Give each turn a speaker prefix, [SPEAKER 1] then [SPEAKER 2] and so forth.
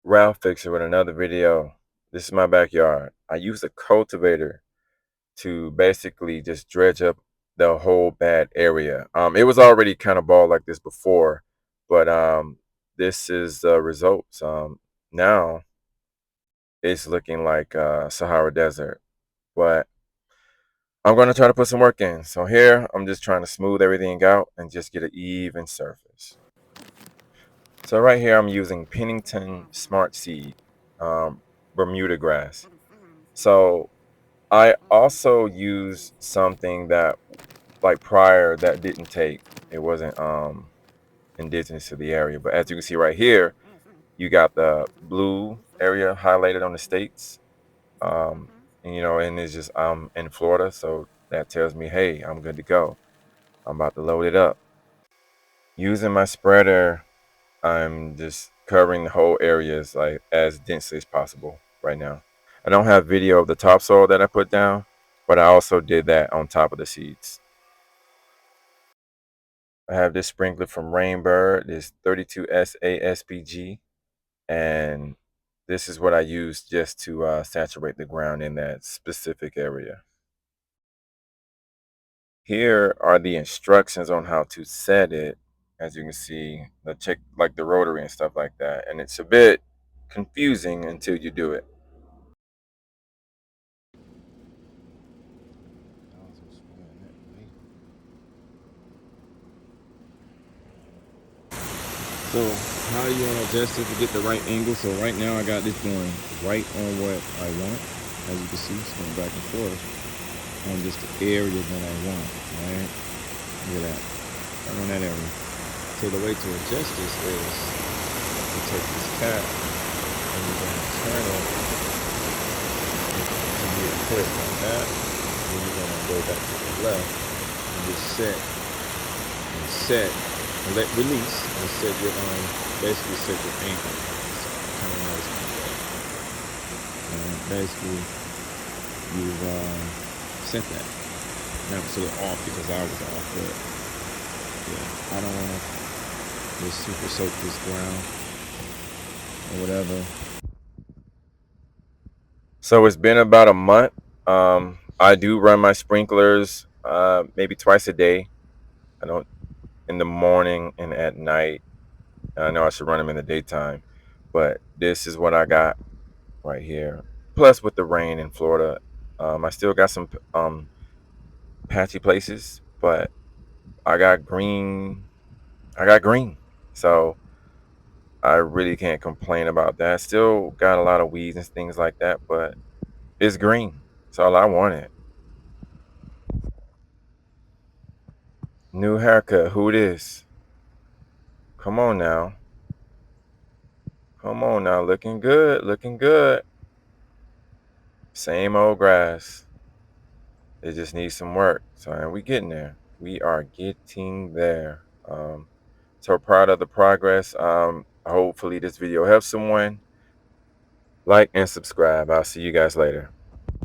[SPEAKER 1] Ralph Fixer with another video. This is my backyard. I used a cultivator to basically just dredge up the whole bad area. It was already kind of bald like this before, but this is the results. Now it's looking like Sahara Desert, but I'm going to try to put some work in. So here, I'm just trying to smooth everything out and just get an even surface. So right here, I'm using Pennington Smart Seed, Bermuda grass. So I also used something that like prior that didn't take. It wasn't indigenous to the area. But as you can see right here, you got the blue area highlighted on the states. And, and it's just I'm in Florida, so that tells me, hey, I'm good to go. I'm about to load it up. Using my spreader, I'm just covering the whole areas like as densely as possible right now. I don't have video of the topsoil that I put down, but I also did that on top of the seeds. I have this sprinkler from Rainbird, this 32S ASPG, and this is what I use just to saturate the ground in that specific area. Here are the instructions on how to set it. As you can see, the check like the rotary and stuff like that, and it's a bit confusing until you do it. So how you want to adjust it to get the right angle? So right now I got this going right on what I want. As you can see, it's going back and forth on just the area that I want, right? Look at that, right on that area. So the way to adjust this is to take this cap and you're going to turn it to be a click like that. And then you're going to go back to the left and just set and let release and set your basically set your angle. Kind of nice like that. And basically you've set that. Now it's a little off because I was off, but yeah, I don't want to just super soak this ground or whatever. So it's been about a month. I do run my sprinklers maybe twice a day. I don't in the morning and at night. I know I should run them in the daytime, but this is what I got right here. Plus, with the rain in Florida, I still got some patchy places, but I got green. I got green, so I really can't complain about that. Still got a lot of weeds and things like that, but it's green. That's all I wanted. New haircut. Who this? Come on now. Come on now. Looking good. Looking good. Same old grass. It just needs some work. So and we getting there. We are getting there. So proud of the progress. Hopefully this video helps someone. Like and subscribe. I'll see you guys later.